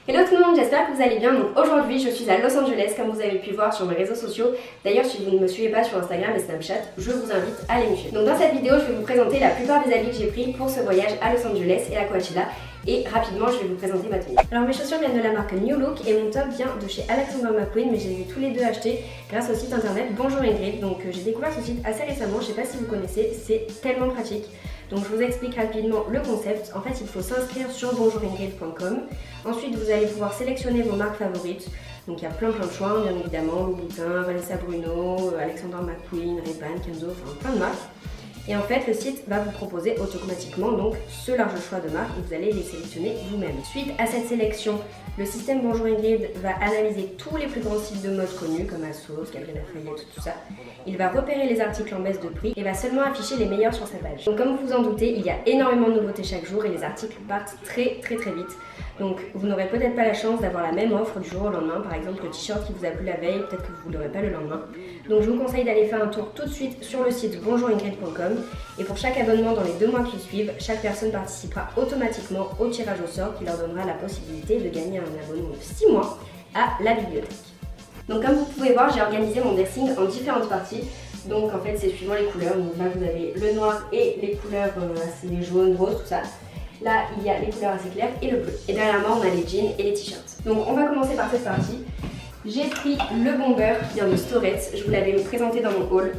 Hello tout le monde, j'espère que vous allez bien. Donc aujourd'hui je suis à Los Angeles comme vous avez pu voir sur mes réseaux sociaux. D'ailleurs si vous ne me suivez pas sur Instagram et Snapchat, je vous invite à aller me suivre. Donc dans cette vidéo je vais vous présenter la plupart des habits que j'ai pris pour ce voyage à Los Angeles et à Coachella. Et rapidement je vais vous présenter ma tenue. Alors mes chaussures viennent de la marque New Look et mon top vient de chez Alexander McQueen, mais je les ai tous les deux achetés grâce au site internet Bonjour Ingrid. Donc j'ai découvert ce site assez récemment, je sais pas si vous connaissez, c'est tellement pratique. Donc je vous explique rapidement le concept. En fait il faut s'inscrire sur bonjouringrid.com. Ensuite vous allez pouvoir sélectionner vos marques favorites. Donc il y a plein de choix, bien évidemment, Louboutin, Vanessa Bruno, Alexander McQueen, Ray-Ban, Kenzo, enfin plein de marques. Et en fait le site va vous proposer automatiquement donc ce large choix de marques et vous allez les sélectionner vous-même. Suite à cette sélection, le système Bonjour Ingrid va analyser tous les plus grands sites de mode connus comme ASOS, Galeries Lafayette, tout ça. Il va repérer les articles en baisse de prix et va seulement afficher les meilleurs sur sa page. Donc comme vous vous en doutez, il y a énormément de nouveautés chaque jour et les articles partent très vite. Donc vous n'aurez peut-être pas la chance d'avoir la même offre du jour au lendemain. Par exemple le t-shirt qui vous a plu la veille, peut-être que vous ne l'aurez pas le lendemain. Donc je vous conseille d'aller faire un tour tout de suite sur le site bonjouringrid.com. Et pour chaque abonnement dans les 2 mois qui suivent, chaque personne participera automatiquement au tirage au sort qui leur donnera la possibilité de gagner un abonnement de 6 mois à la bibliothèque. Donc comme vous pouvez voir, j'ai organisé mon dressing en différentes parties. Donc en fait c'est suivant les couleurs. Donc là vous avez le noir et les couleurs assez jaunes, roses, tout ça. Là il y a les couleurs assez claires et le bleu. Et derrière moi on a les jeans et les t-shirts. Donc on va commencer par cette partie. J'ai pris le bomber qui vient de Storette. Je vous l'avais présenté dans mon haul.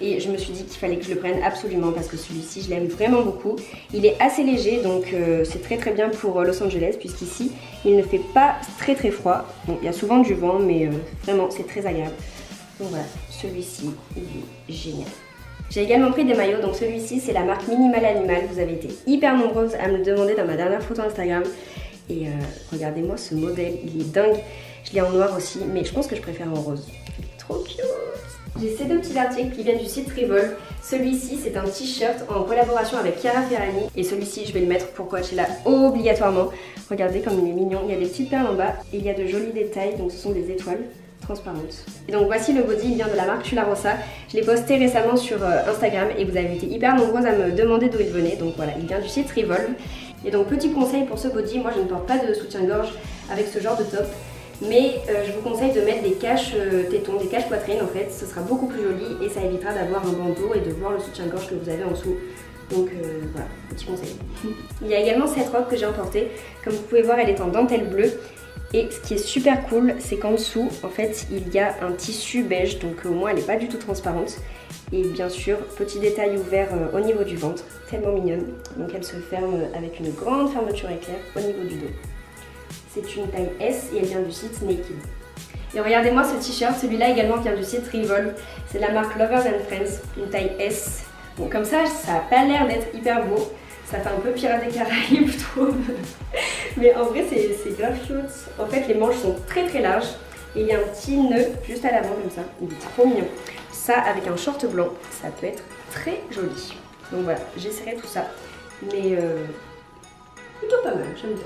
Et je me suis dit qu'il fallait que je le prenne absolument parce que celui-ci je l'aime vraiment beaucoup. Il est assez léger donc c'est très bien pour Los Angeles puisqu'ici il ne fait pas très froid. Bon, il y a souvent du vent mais vraiment c'est très agréable. Donc voilà, celui-ci il est génial. J'ai également pris des maillots, donc celui-ci c'est la marque Minimal Animal. Vous avez été hyper nombreuses à me le demander dans ma dernière photo Instagram. Et regardez-moi ce modèle, il est dingue. Je l'ai en noir aussi mais je pense que je préfère en rose. Il est trop cute. J'ai ces 2 petits articles qui viennent du site Revol. Celui-ci c'est un t-shirt en collaboration avec Chiara Ferragni. Et celui-ci je vais le mettre pour Coachella obligatoirement. Regardez comme il est mignon, il y a des petites perles en bas. Et il y a de jolis détails, donc ce sont des étoiles transparentes. Et donc voici le body, il vient de la marque Chularosa. Je l'ai posté récemment sur Instagram et vous avez été hyper nombreuses à me demander d'où il venait. Donc voilà, il vient du site Revol. Et donc petit conseil pour ce body, moi je ne porte pas de soutien-gorge avec ce genre de top. Mais je vous conseille de mettre des caches tétons, des caches poitrine en fait, ce sera beaucoup plus joli et ça évitera d'avoir un bandeau et de voir le soutien-gorge que vous avez en dessous. Donc voilà, petit conseil. Il y a également cette robe que j'ai emportée, comme vous pouvez voir elle est en dentelle bleue. Et ce qui est super cool, c'est qu'en dessous, en fait, il y a un tissu beige, donc au moins elle n'est pas du tout transparente. Et bien sûr, petit détail ouvert au niveau du ventre, tellement mignonne. Donc elle se ferme avec une grande fermeture éclair au niveau du dos. C'est une taille S et elle vient du site Naked. Et regardez-moi ce t-shirt, celui-là également vient du site Revolve. C'est la marque Lovers and Friends, une taille S. Bon comme ça n'a pas l'air d'être hyper beau. Ça fait un peu Pirates des Caraïbes, je trouve. Mais en vrai c'est grave cute. En fait les manches sont très larges. Et il y a un petit nœud juste à l'avant comme ça. Il est trop mignon. Ça avec un short blanc, ça peut être très joli. Donc voilà, j'essaierai tout ça. Mais plutôt pas mal, j'aime bien.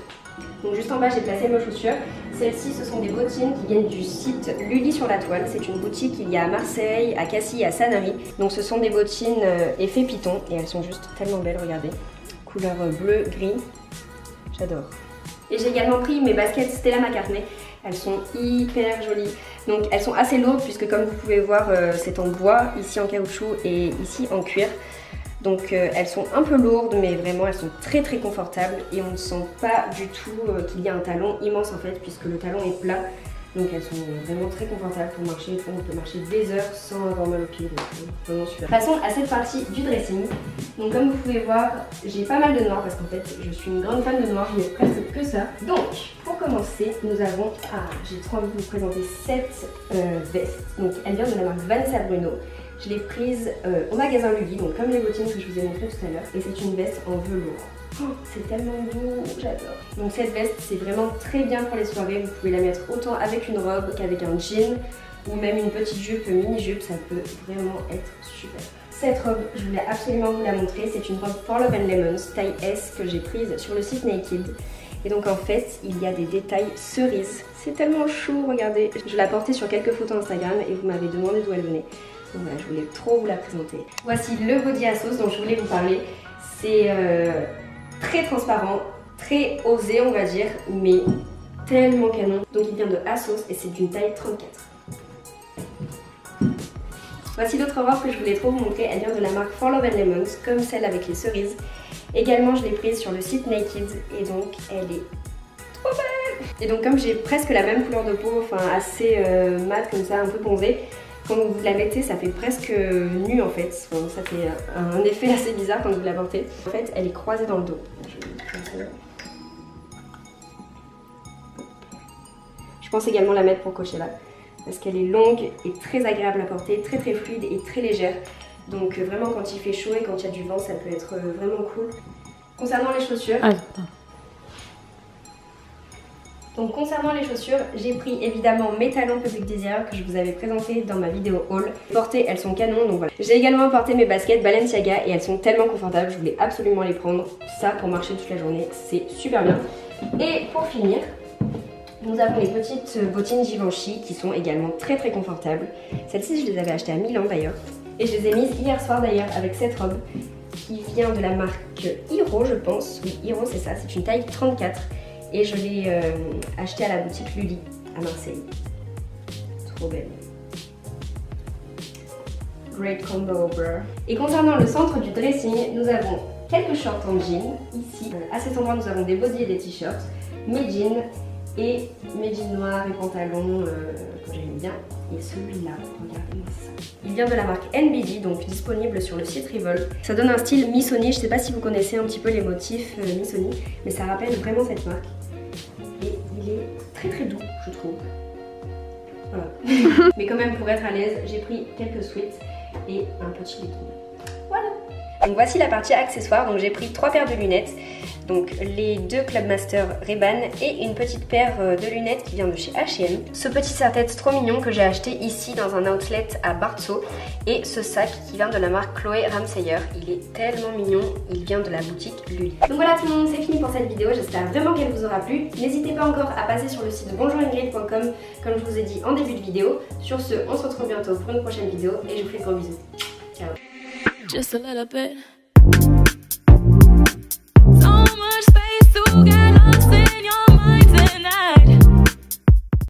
Donc juste en bas j'ai placé mes chaussures. Celles-ci ce sont des bottines qui viennent du site Lully sur la toile. C'est une boutique qu'il y a à Marseille, à Cassis et à Sanary. Donc ce sont des bottines effet python et elles sont juste tellement belles, regardez. Couleur bleu, gris, j'adore. Et j'ai également pris mes baskets Stella McCartney. Elles sont hyper jolies. Donc elles sont assez lourdes puisque comme vous pouvez voir c'est en bois, ici en caoutchouc et ici en cuir. Donc elles sont un peu lourdes mais vraiment elles sont très confortables et on ne sent pas du tout qu'il y a un talon immense en fait puisque le talon est plat. Donc elles sont vraiment très confortables pour marcher. On peut marcher des heures sans avoir mal aux pieds. Donc vraiment super. Passons à cette partie du dressing. Donc comme vous pouvez voir, j'ai pas mal de noir parce qu'en fait je suis une grande fan de noir, je mets presque que ça. Donc pour commencer, nous avons, j'ai trop envie de vous présenter cette veste. Donc elle vient de la marque Vanessa Bruno. Je l'ai prise au magasin Lully, donc comme les bottines que je vous ai montré tout à l'heure. Et c'est une veste en velours. Oh, c'est tellement beau, j'adore. Donc cette veste, c'est vraiment très bien pour les soirées. Vous pouvez la mettre autant avec une robe qu'avec un jean ou même une petite jupe, mini-jupe. Ça peut vraiment être super. Cette robe, je voulais absolument vous la montrer. C'est une robe For Love and Lemons, taille S, que j'ai prise sur le site Naked. Et donc en fait, il y a des détails cerises. C'est tellement chou, regardez. Je l'ai portée sur quelques photos Instagram et vous m'avez demandé d'où elle venait. Donc voilà, je voulais trop vous la présenter. Voici le body ASOS dont je voulais vous parler. C'est très transparent, très osé on va dire, mais tellement canon. Donc il vient de ASOS et c'est d'une taille 34. Voici l'autre robe que je voulais trop vous montrer, elle vient de la marque For Love and Lemons, comme celle avec les cerises. Également je l'ai prise sur le site Naked et donc elle est trop belle. Et donc comme j'ai presque la même couleur de peau, enfin assez mat comme ça, un peu bronzée, quand vous la mettez ça fait presque nu en fait, enfin, ça fait un effet assez bizarre quand vous la portez. En fait elle est croisée dans le dos. Je pense également la mettre pour Coachella parce qu'elle est longue et très agréable à porter, très fluide et très légère. Donc vraiment quand il fait chaud et quand il y a du vent ça peut être vraiment cool. Concernant les chaussures, j'ai pris évidemment mes talons Public Desire que je vous avais présenté dans ma vidéo haul. Portées, elles sont canon, donc voilà. J'ai également porté mes baskets Balenciaga et elles sont tellement confortables, je voulais absolument les prendre. Ça pour marcher toute la journée, c'est super bien. Et pour finir, nous avons les petites bottines Givenchy qui sont également très confortables. Celles-ci je les avais achetées à Milan d'ailleurs. Et je les ai mises hier soir d'ailleurs avec cette robe qui vient de la marque Hiro je pense. Oui Hiro c'est ça, c'est une taille 34. Et je l'ai achetée à la boutique Lully à Marseille. Trop belle. Great combo bro. Et concernant le centre du dressing, nous avons quelques shorts en jean. Ici, à cet endroit nous avons des bodys et des t-shirts. Mes jeans et mes jeans noirs et pantalons que j'aime bien. Et celui-là, regardez-moi ça. Il vient de la marque NBD, donc disponible sur le site Revolve. Ça donne un style Missoni, je sais pas si vous connaissez un petit peu les motifs Missoni, mais ça rappelle vraiment cette marque. Et il est très doux, je trouve. Voilà. Mais quand même, pour être à l'aise, j'ai pris quelques sweats et un petit legging. Voilà. Donc voici la partie accessoires. Donc j'ai pris 3 paires de lunettes. Donc les 2 Clubmaster Ray-Ban et une petite paire de lunettes qui vient de chez H&M. Ce petit serre-tête trop mignon que j'ai acheté ici dans un outlet à Bartso. Et ce sac qui vient de la marque Chloé Ramsayer. Il est tellement mignon, il vient de la boutique Lully. Donc voilà tout le monde, c'est fini pour cette vidéo. J'espère vraiment qu'elle vous aura plu. N'hésitez pas encore à passer sur le site bonjouringrid.com comme je vous ai dit en début de vidéo. Sur ce, on se retrouve bientôt pour une prochaine vidéo et je vous fais de gros bisous. Ciao. Just a little bit.